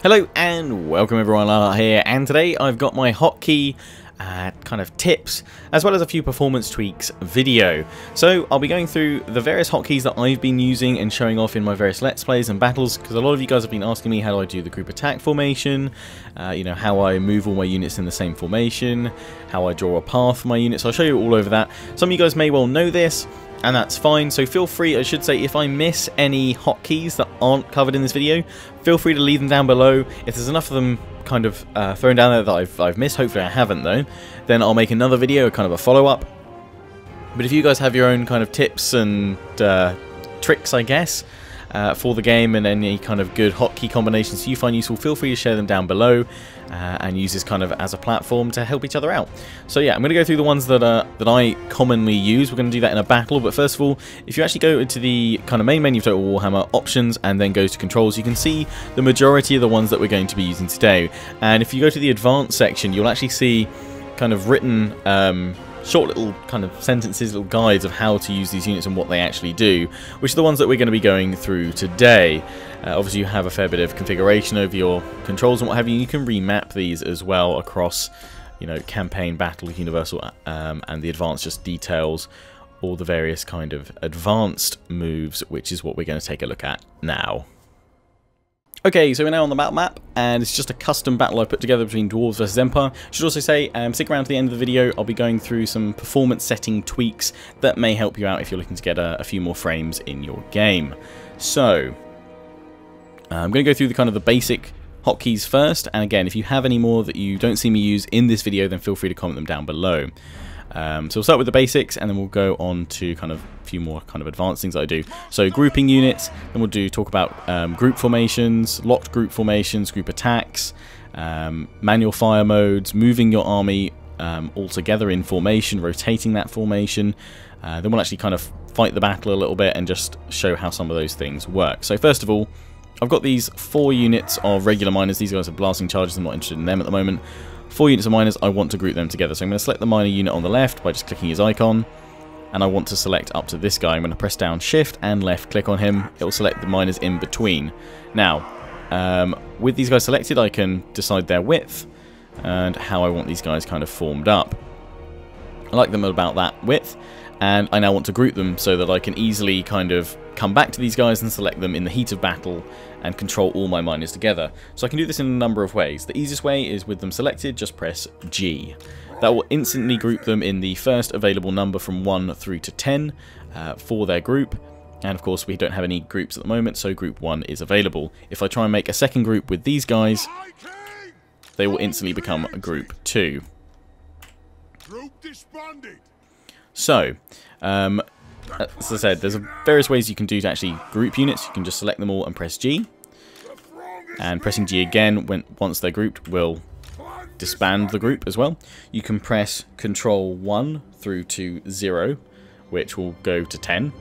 Hello and welcome everyone, Lala here, and today I've got my hotkey kind of tips as well as a few performance tweaks video. So I'll be going through the various hotkeys that I've been using and showing off in my various let's plays and battles, because a lot of you guys have been asking me how do I do the group attack formation, you know, how I move all my units in the same formation, how I draw a path for my units. So I'll show you all over that. Some of you guys may well know this, and that's fine, so feel free, I should say, if I miss any hotkeys that aren't covered in this video, feel free to leave them down below. If there's enough of them kind of thrown down there that I've missed, hopefully I haven't though, then I'll make another video, kind of a follow-up. But if you guys have your own kind of tips and tricks, I guess, for the game and any kind of good hotkey combinations you find useful, feel free to share them down below and use this kind of as a platform to help each other out. So yeah, I'm going to go through the ones that I commonly use. We're going to do that in a battle, but first of all, if you actually go into the kind of main menu of Total Warhammer options and then go to controls, you can see the majority of the ones that we're going to be using today. And if you go to the advanced section, you'll actually see kind of written short little kind of sentences, little guides of how to use these units and what they actually do, which are the ones that we're going to be going through today. Obviously you have a fair bit of configuration over your controls and what have you. You can remap these as well across, you know, campaign, battle, universal, and the advanced just details all the various kind of advanced moves, which is what we're going to take a look at now. Okay, so we're now on the battle map, and it's just a custom battle I put together between Dwarves versus Empire. I should also say, stick around to the end of the video. I'll be going through some performance setting tweaks that may help you out if you're looking to get a few more frames in your game. So, I'm going to go through the kind of the basic hotkeys first, and again, if you have any more that you don't see me use in this video, then feel free to comment them down below. So we'll start with the basics, and then we'll go on to kind of a few more kind of advanced things that I do. So grouping units, then we'll talk about group formations, locked group formations, group attacks, manual fire modes, moving your army all together in formation, rotating that formation. Then we'll actually kind of fight the battle a little bit and just show how some of those things work. So first of all, I've got these 4 units of regular miners. These guys are blasting charges. I'm not interested in them at the moment. 4 units of miners, I want to group them together. So I'm going to select the miner unit on the left by just clicking his icon. And I want to select up to this guy. I'm going to press down Shift and left click on him. It will select the miners in between. Now, with these guys selected, I can decide their width and how I want these guys kind of formed up. I like them at about that width. And I now want to group them so that I can easily kind of come back to these guys and select them in the heat of battle and control all my miners together. So I can do this in a number of ways. The easiest way is with them selected, just press G. That will instantly group them in the first available number from 1 through to 10 for their group. And of course we don't have any groups at the moment, so group 1 is available. If I try and make a second group with these guys, they will instantly become group 2. Group disbanded. So, as I said, there's various ways you can do to actually group units. You can just select them all and press G. And pressing G again, once they're grouped, will disband the group as well. You can press Control 1 through to 0, which will go to 10.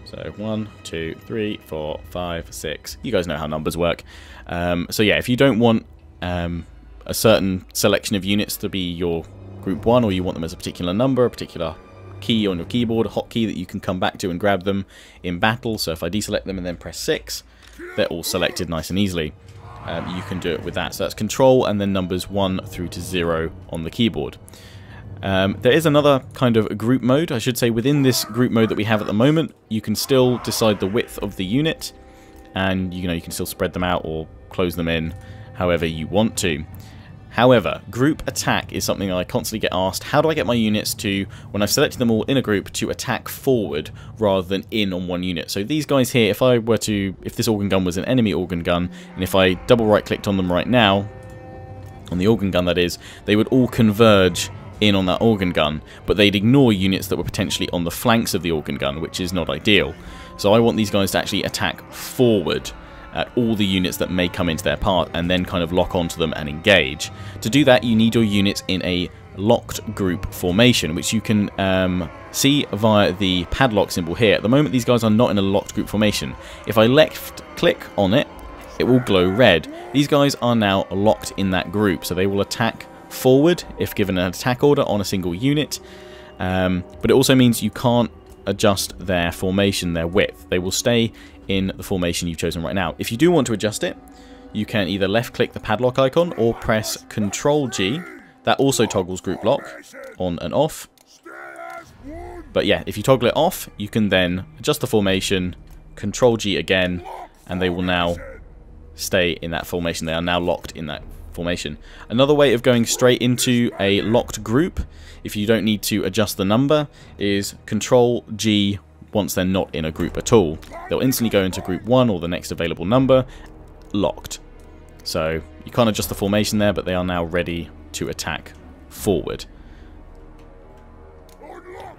So 1, 2, 3, 4, 5, 6. You guys know how numbers work. So yeah, if you don't want a certain selection of units to be your group 1, or you want them as a particular number, a particular key on your keyboard, a hotkey that you can come back to and grab them in battle. So if I deselect them and then press 6, they're all selected nice and easily. You can do it with that. So that's Control and then numbers 1 through to 0 on the keyboard. There is another kind of group mode. I should say within this group mode that we have at the moment, you can still decide the width of the unit, and you can still spread them out or close them in however you want to. However, group attack is something I constantly get asked. How do I get my units to, when I've selected them all in a group, to attack forward rather than in on one unit? So these guys here, if this organ gun was an enemy organ gun, and if I double right clicked on them right now, on the organ gun that is, they would all converge in on that organ gun, but they'd ignore units that were potentially on the flanks of the organ gun, which is not ideal. So I want these guys to actually attack forward at all the units that may come into their path and then kind of lock onto them and engage. To do that, you need your units in a locked group formation, which you can see via the padlock symbol here. At the moment, these guys are not in a locked group formation. If I left click on it, it will glow red. These guys are now locked in that group, so they will attack forward if given an attack order on a single unit. But it also means you can't adjust their formation, their width. They will stay in the formation you've chosen right now. If you do want to adjust it, you can either left click the padlock icon or press Control G. That also toggles group lock on and off. But yeah, if you toggle it off, you can then adjust the formation, Control G again, and they will now stay in that formation. They are now locked in that formation. Another way of going straight into a locked group, if you don't need to adjust the number, is Control G once they're not in a group at all. They'll instantly go into group 1 or the next available number, locked. So you can't adjust the formation there, but they are now ready to attack forward.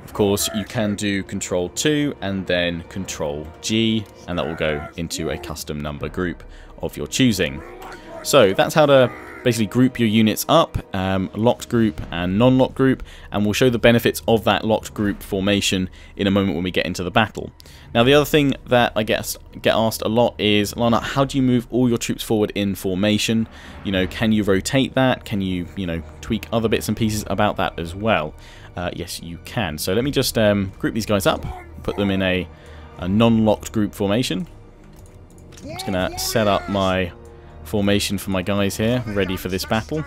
Of course, you can do Control 2 and then Control G, and that will go into a custom number group of your choosing. So that's how to basically group your units up, locked group and non-locked group, and we'll show the benefits of that locked group formation in a moment when we get into the battle. Now, the other thing that I get asked a lot is, Lana, how do you move all your troops forward in formation? You know, can you rotate that? Can you, tweak other bits and pieces about that as well? Yes, you can. So let me just group these guys up, put them in a non-locked group formation. I'm just going to set up my formation for my guys here, ready for this battle.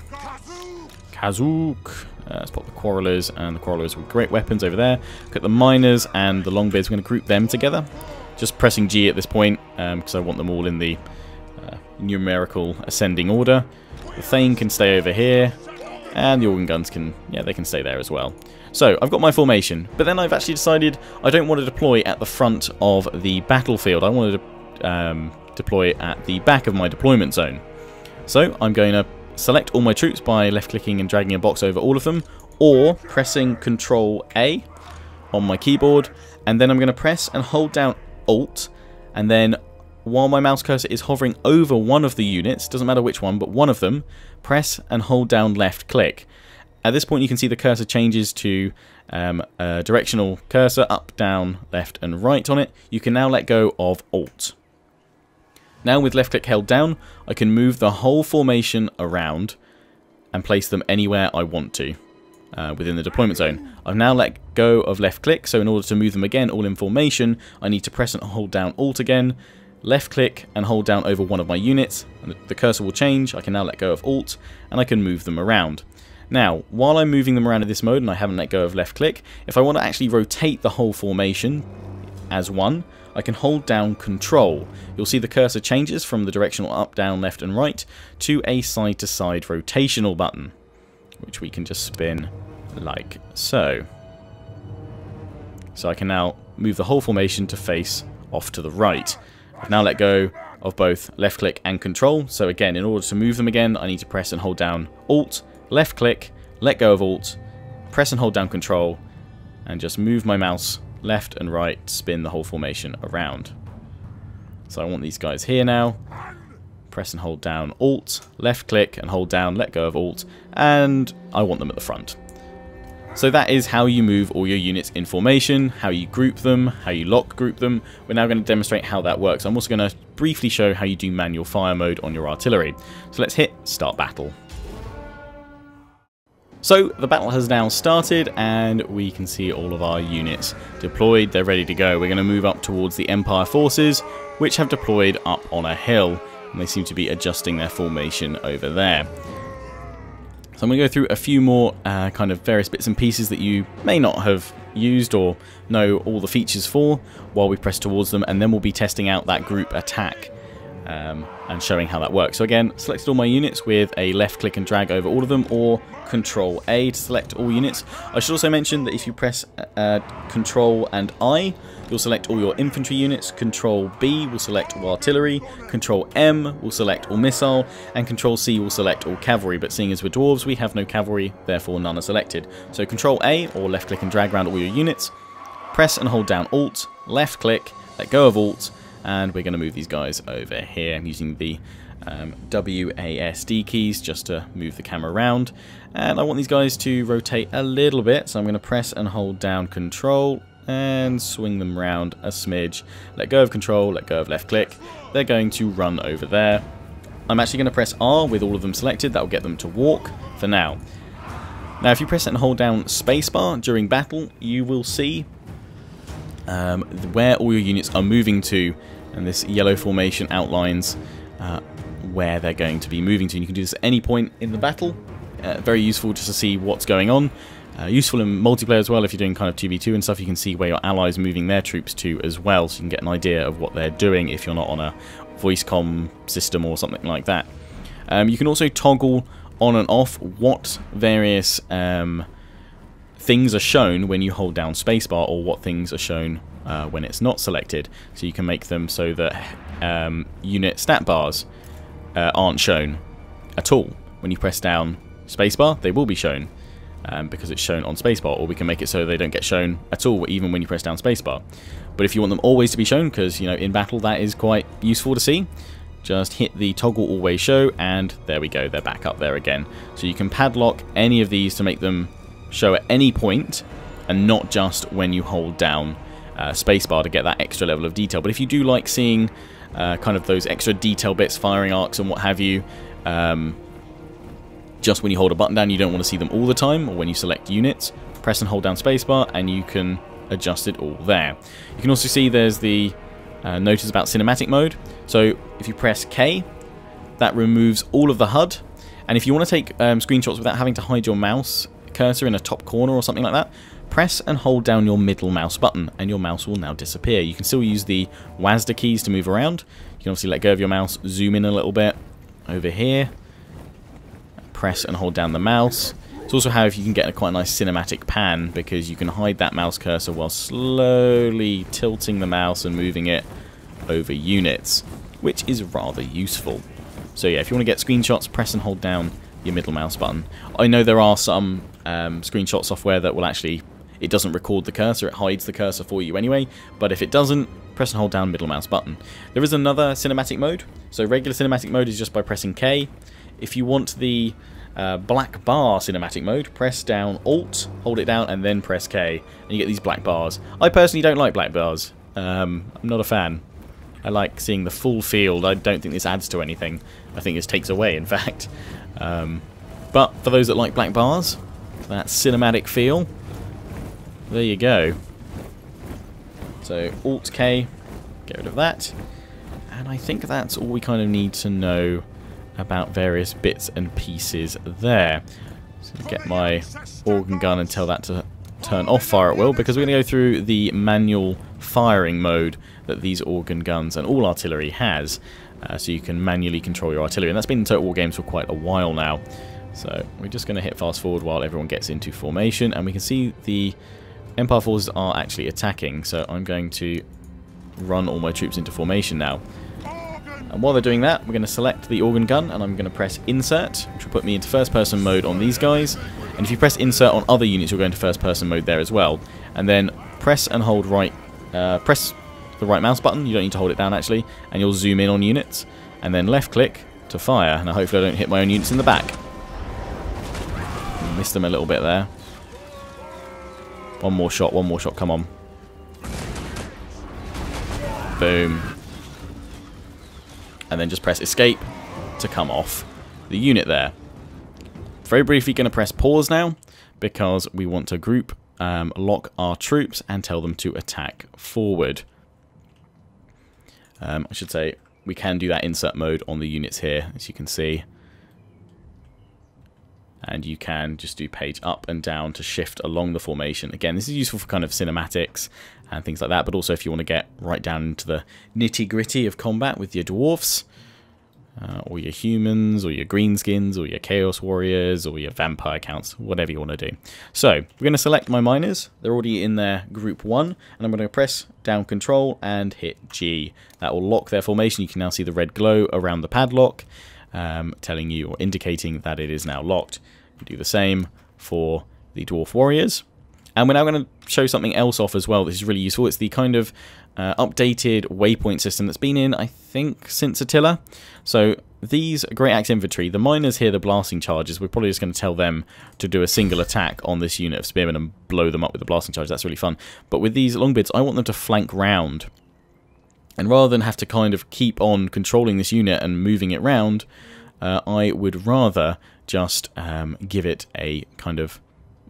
Kazook. Let's pop the Quarrelers and the Quarrelers with great weapons over there. Got the Miners and the Longbeards. We're going to group them together. Just pressing G at this point because I want them all in the numerical ascending order. The Thane can stay over here, and the Organ Guns can, they can stay there as well. So I've got my formation, but then I've actually decided I don't want to deploy at the front of the battlefield. I wanted to deploy at the back of my deployment zone. So I'm going to select all my troops by left clicking and dragging a box over all of them, or pressing Control A on my keyboard, and then I'm going to press and hold down Alt, and then while my mouse cursor is hovering over one of the units, doesn't matter which one, but one of them, press and hold down left click. At this point you can see the cursor changes to a directional cursor, up, down, left and right on it. You can now let go of Alt. Now with left click held down, I can move the whole formation around and place them anywhere I want to within the deployment zone. I've now let go of left click, so in order to move them again all in formation, I need to press and hold down Alt again, left click and hold down over one of my units, and the cursor will change. I can now let go of Alt and I can move them around. Now, while I'm moving them around in this mode and I haven't let go of left click, if I want to actually rotate the whole formation as one, I can hold down Control. You'll see the cursor changes from the directional up, down, left and right to a side-to-side rotational button, which we can just spin like so. So I can now move the whole formation to face off to the right. I've now let go of both left click and Control, so again, in order to move them again, I need to press and hold down Alt, left click, let go of Alt, press and hold down Control, and just move my mouse left and right, spin the whole formation around. So I want these guys here now. Press and hold down Alt, left click and hold down, let go of Alt, and I want them at the front. So that is how you move all your units in formation, how you group them, how you lock group them. We're now going to demonstrate how that works. I'm also going to briefly show how you do manual fire mode on your artillery. So let's hit Start Battle. So the battle has now started and we can see all of our units deployed. They're ready to go. We're going to move up towards the Empire forces, which have deployed up on a hill, and they seem to be adjusting their formation over there. So I'm going to go through a few more kind of various bits and pieces that you may not have used or know all the features for while we press towards them, and then we'll be testing out that group attack and showing how that works. So again, selected all my units with a left click and drag over all of them, or Control A to select all units. I should also mention that if you press Control and I, you'll select all your infantry units. Control B will select all artillery. Control M will select all missile, and Control C will select all cavalry. But seeing as we're dwarves, we have no cavalry, therefore none are selected. So Control A, or left click and drag around all your units. Press and hold down Alt, left click, let go of Alt, and we're going to move these guys over here. I'm using the WASD keys just to move the camera around, and I want these guys to rotate a little bit, so I'm going to press and hold down Control and swing them around a smidge. Let go of Control, let go of left click. They're going to run over there. I'm actually going to press R with all of them selected. That will get them to walk for now. Now if you press and hold down spacebar during battle, you will see where all your units are moving to, and this yellow formation outlines where they're going to be moving to. And you can do this at any point in the battle. Very useful just to see what's going on. Useful in multiplayer as well if you're doing kind of 2v2 and stuff. You can see where your allies are moving their troops to as well, so you can get an idea of what they're doing if you're not on a voice comm system or something like that. You can also toggle on and off what various things are shown when you hold down spacebar, or what things are shown when it's not selected. So you can make them so that unit stat bars aren't shown at all. When you press down spacebar, they will be shown. Because it's shown on spacebar, or we can make it so they don't get shown at all even when you press down spacebar. But if you want them always to be shown, because in battle that is quite useful to see, just hit the toggle always show, and there we go, they're back up there again. So you can padlock any of these to make them show at any point, and not just when you hold down spacebar to get that extra level of detail. But if you do like seeing kind of those extra detail bits, firing arcs and what have you, just when you hold a button down, you don't want to see them all the time, or when you select units, press and hold down spacebar and you can adjust it all there. You can also see there's the notice about cinematic mode. So if you press K, that removes all of the HUD, and if you want to take screenshots without having to hide your mouse cursor in a top corner or something like that, press and hold down your middle mouse button and your mouse will now disappear. You can still use the WASD keys to move around. You can obviously let go of your mouse, zoom in a little bit over here, press and hold down the mouse. It's also how if you can get a quite nice cinematic pan, because you can hide that mouse cursor while slowly tilting the mouse and moving it over units, which is rather useful. So yeah, if you want to get screenshots, press and hold down your middle mouse button. I know there are some screenshot software that will actually, it doesn't record the cursor, it hides the cursor for you anyway, but if it doesn't, press and hold down middle mouse button. There is another cinematic mode. So regular cinematic mode is just by pressing K. If you want the black bar cinematic mode, press down Alt, hold it down, and then press K, and you get these black bars. I personally don't like black bars. I'm not a fan. I like seeing the full field. I don't think this adds to anything. I think this takes away, in fact. But for those that like black bars, that cinematic feel, there you go. So Alt K, get rid of that. And I think that's all we kind of need to know about various bits and pieces there. So get my organ gun and tell that to turn off fire at will, because we're going to go through the manual firing mode that these organ guns and all artillery has. So you can manually control your artillery, and that's been in Total War games for quite a while now. So we're just going to hit fast forward while everyone gets into formation, and we can see the Empire forces are actually attacking. So I'm going to run all my troops into formation now. And while they're doing that, we're going to select the organ gun, and I'm going to press Insert, which will put me into first-person mode on these guys. And if you press Insert on other units, you'll go into first-person mode there as well. And then press and hold press the right mouse button. You don't need to hold it down actually, and you'll zoom in on units. And then left-click to fire. And hopefully I don't hit my own units in the back. Missed them a little bit there. One more shot, come on. Boom. And then just press escape to come off the unit there. Very briefly going to press pause now, because we want to group lock our troops and tell them to attack forward. I should say we can do that insert mode on the units here, as you can see. And you can just do page up and down to shift along the formation. Again, this is useful for kind of cinematics and things like that, but also if you want to get right down into the nitty-gritty of combat with your dwarfs, or your humans, or your greenskins, or your chaos warriors, or your vampire counts, whatever you want to do. So we're going to select my miners. They're already in their group 1, and I'm going to press down control and hit G. That will lock their formation. You can now see the red glow around the padlock, telling you or indicating that it is now locked. We do the same for the dwarf warriors. And we're now going to show something else off as well. This is really useful. It's the kind of updated waypoint system that's been in, I think, since Attila. So these Great Axe Infantry, the miners hear the blasting charges. We're probably just going to tell them to do a single attack on this unit of spearmen and blow them up with the blasting charge. That's really fun. But with these longbeards, I want them to flank round. And rather than have to kind of keep on controlling this unit and moving it round, I would rather just give it a kind of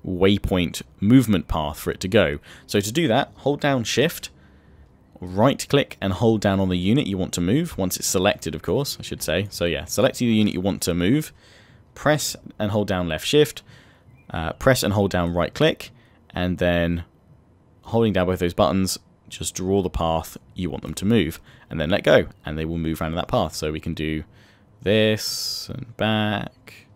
waypoint movement path for it to go. So to do that, hold down Shift, right click and hold down on the unit you want to move, once it's selected of course, I should say. So yeah, select the unit you want to move, press and hold down left shift, press and hold down right click, and then holding down both those buttons, just draw the path you want them to move, and then let go, and they will move around that path. So we can do this and back,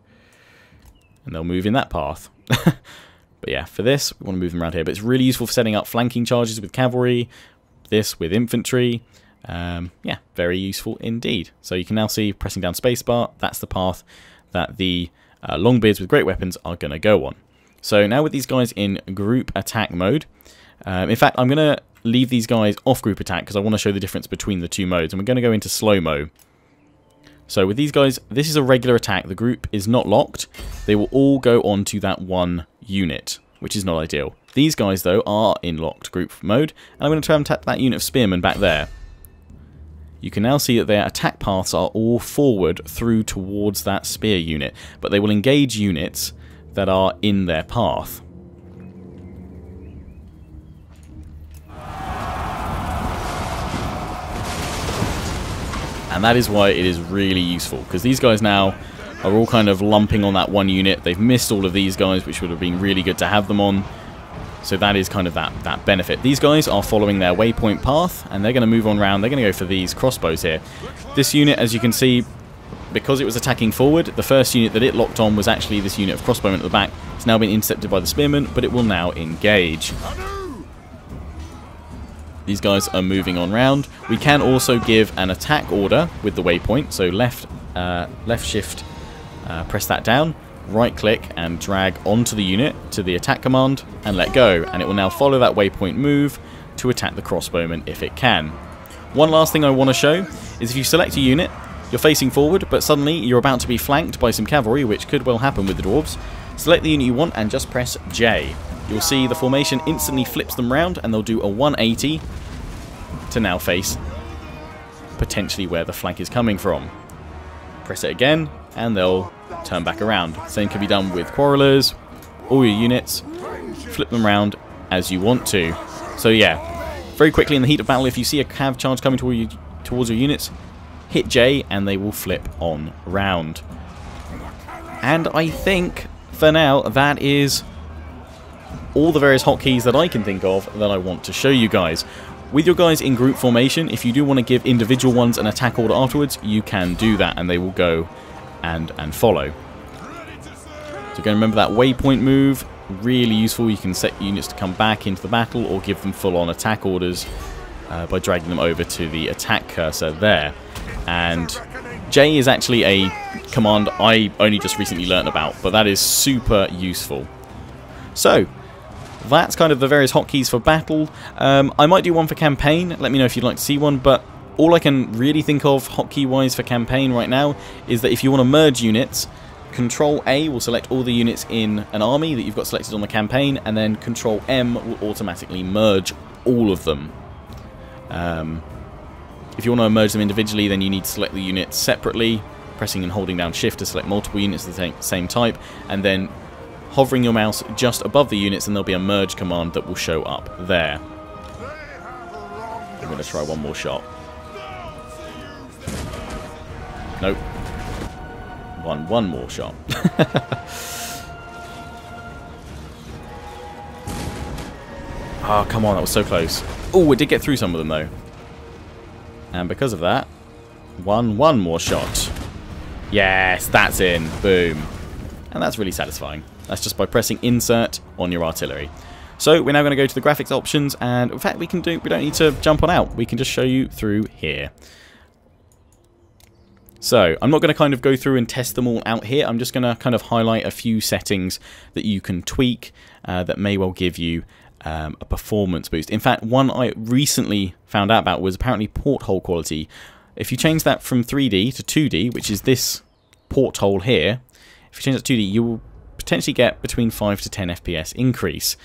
and they'll move in that path. But yeah, for this, we want to move them around here. But it's really useful for setting up flanking charges with cavalry, this with infantry. Yeah, very useful indeed. So you can now see, pressing down spacebar, that's the path that the longbeards with great weapons are going to go on. So now with these guys in group attack mode, in fact, I'm going to leave these guys off group attack because I want to show the difference between the two modes. And we're going to go into slow-mo. So with these guys, this is a regular attack. The group is not locked. They will all go on to that one unit, which is not ideal. These guys, though, are in locked group mode. And I'm going to try and tap that unit of spearmen back there. You can now see that their attack paths are all forward through towards that spear unit. But they will engage units that are in their path. And that is why it is really useful, because these guys now are all kind of lumping on that one unit. They've missed all of these guys, which would have been really good to have them on. So that is kind of that benefit. These guys are following their waypoint path, and they're going to move on around. They're going to go for these crossbows here. This unit, as you can see, because it was attacking forward, the first unit that it locked on was actually this unit of crossbowmen at the back. It's now been intercepted by the spearmen, but it will now engage. These guys are moving on round. We can also give an attack order with the waypoint. So left shift, press that down, right click and drag onto the unit to the attack command and let go. And it will now follow that waypoint move to attack the crossbowmen if it can. One last thing I want to show is if you select a unit, you're facing forward, but suddenly you're about to be flanked by some cavalry, which could well happen with the dwarves. Select the unit you want and just press J. You'll see the formation instantly flips them round, and they'll do a 180 to now face potentially where the flank is coming from. Press it again, and they'll turn back around. Same can be done with quarrelers, all your units. Flip them around as you want to. So yeah, very quickly in the heat of battle, if you see a cav charge coming towards your units, hit J and they will flip on round. And I think for now that is all the various hotkeys that I can think of that I want to show you guys. With your guys in group formation, if you do want to give individual ones an attack order afterwards, you can do that and they will go and follow. So again, remember that waypoint move, really useful. You can set units to come back into the battle or give them full-on attack orders by dragging them over to the attack cursor there. And J is actually a command I only just recently learned about, but that is super useful. So that's kind of the various hotkeys for battle. I might do one for campaign. Let me know if you'd like to see one, but all I can really think of hotkey-wise for campaign right now is that if you want to merge units, Control A will select all the units in an army that you've got selected on the campaign, and then Control M will automatically merge all of them. If you want to merge them individually, then you need to select the units separately, pressing and holding down Shift to select multiple units of the same type, and then hovering your mouse just above the units, and there'll be a merge command that will show up there. I'm going to try one more shot. Nope. One more shot. Oh, come on, that was so close. Oh, it did get through some of them, though. And because of that, one more shot. Yes, that's in. Boom. And that's really satisfying. That's just by pressing insert on your artillery. So we're now going to go to the graphics options, and in fact we don't need to jump on out. We can just show you through here. So I'm not going to kind of go through and test them all out here. I'm just going to kind of highlight a few settings that you can tweak that may well give you a performance boost. In fact, one I recently found out about was apparently porthole quality. If you change that from 3D to 2D, which is this porthole here, if you change that to 2D, you will potentially get between 5 to 10 FPS increase.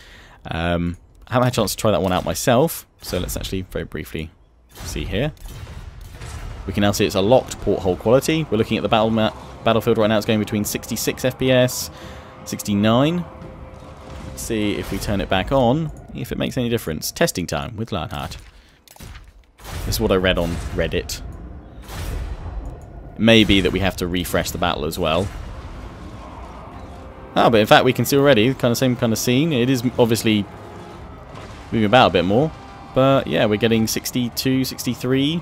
I haven't had a chance to try that one out myself, so let's actually very briefly see here. We can now see it's a locked porthole quality. We're looking at the battlefield right now. It's going between 66 FPS, 69. Let's see if we turn it back on, if it makes any difference. Testing time with Lionheart. This is what I read on Reddit. Maybe that we have to refresh the battle as well. Ah, but in fact we can see already, same kind of scene. It is obviously moving about a bit more. But yeah, we're getting 62, 63.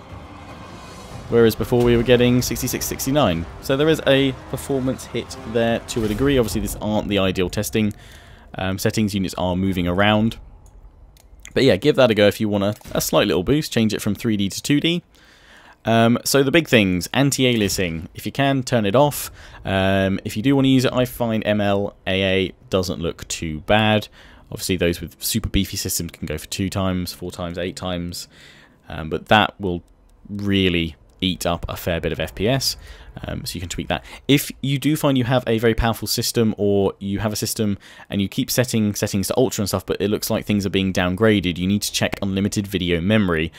Whereas before we were getting 66, 69. So there is a performance hit there to a degree. Obviously these aren't the ideal testing settings. Units are moving around. But yeah, give that a go if you want a slight little boost. Change it from 3D to 2D. So the big things, anti-aliasing. If you can, turn it off. If you do want to use it, I find ML/AA doesn't look too bad. Obviously those with super beefy systems can go for 2 times, 4 times, 8 times. But that will really eat up a fair bit of FPS. So you can tweak that. If you do find you have a very powerful system, or you have a system and you keep setting settings to ultra and stuff, but it looks like things are being downgraded, you need to check unlimited video memory.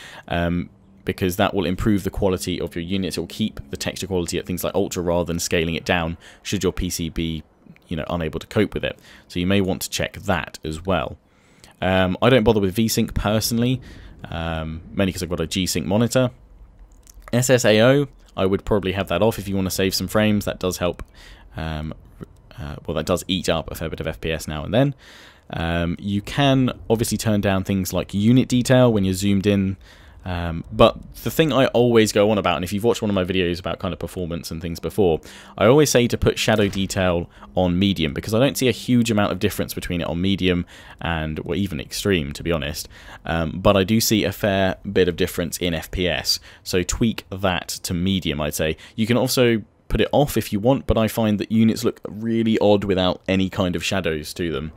Because that will improve the quality of your units. It will keep the texture quality at things like ultra rather than scaling it down should your PC be, unable to cope with it. So you may want to check that as well. I don't bother with VSync personally, mainly because I've got a G-Sync monitor. SSAO, I would probably have that off if you want to save some frames. That does help. Well, that does eat up a fair bit of FPS now and then. You can obviously turn down things like unit detail when you're zoomed in. But the thing I always go on about, and if you've watched one of my videos about kind of performance and things before, I always say to put shadow detail on medium, because I don't see a huge amount of difference between it on medium and, well, even extreme, to be honest. But I do see a fair bit of difference in FPS, so tweak that to medium, I'd say. You can also put it off if you want, but I find that units look really odd without any kind of shadows to them.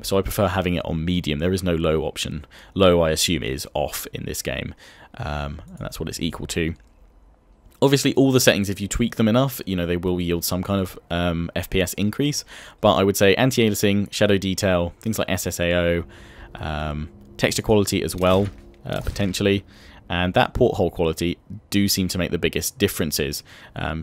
So I prefer having it on medium. There is no low option. Low, I assume, is off in this game. And that's what it's equal to. Obviously, all the settings, if you tweak them enough, they will yield some kind of FPS increase. But I would say anti-aliasing, shadow detail, things like SSAO, texture quality as well, potentially. And that porthole quality do seem to make the biggest differences.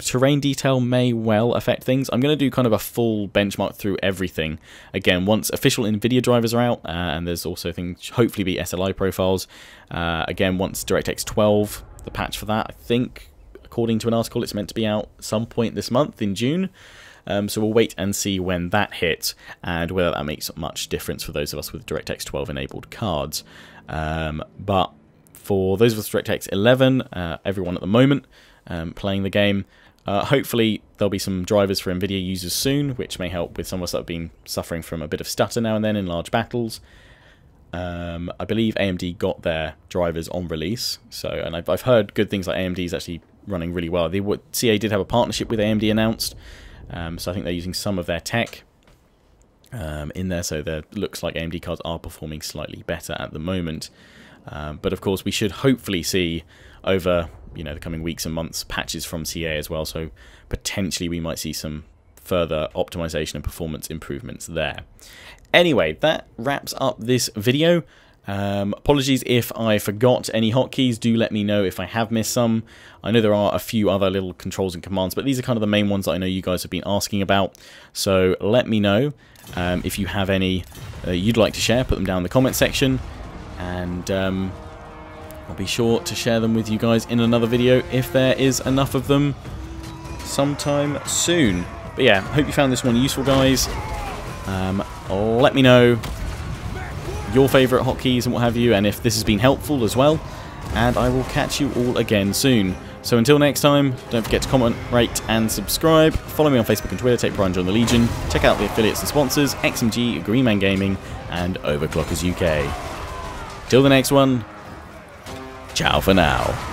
Terrain detail may well affect things. I'm going to do kind of a full benchmark through everything. Again, once official NVIDIA drivers are out, and there's also things, hopefully be SLI profiles. Again, once DirectX 12, the patch for that, I think, according to an article, it's meant to be out some point this month in June. So we'll wait and see when that hits, and whether that makes much difference for those of us with DirectX 12 enabled cards. But for those of us with DirectX 11, everyone at the moment playing the game, hopefully there'll be some drivers for NVIDIA users soon, which may help with some of us that have been suffering from a bit of stutter now and then in large battles. I believe AMD got their drivers on release, and I've heard good things like AMD is actually running really well. CA did have a partnership with AMD announced, so I think they're using some of their tech in there, so it looks like AMD cards are performing slightly better at the moment. But of course we should hopefully see over the coming weeks and months patches from CA as well, so potentially we might see some further optimization and performance improvements there. Anyway, that wraps up this video. Apologies if I forgot any hotkeys. Do let me know if I have missed some. I know there are a few other little controls and commands, but these are kind of the main ones that I know you guys have been asking about. So let me know if you have any you'd like to share. Put them down in the comment section, and I'll be sure to share them with you guys in another video if there is enough of them sometime soon. But yeah, hope you found this one useful, guys. Let me know your favourite hotkeys and what have you, and if this has been helpful as well, and I will catch you all again soon. So until next time, don't forget to comment, rate and subscribe. Follow me on Facebook and Twitter, take pride and join the Legion. Check out the affiliates and sponsors, XMG, Green Man Gaming and Overclockers UK. Till the next one, ciao for now.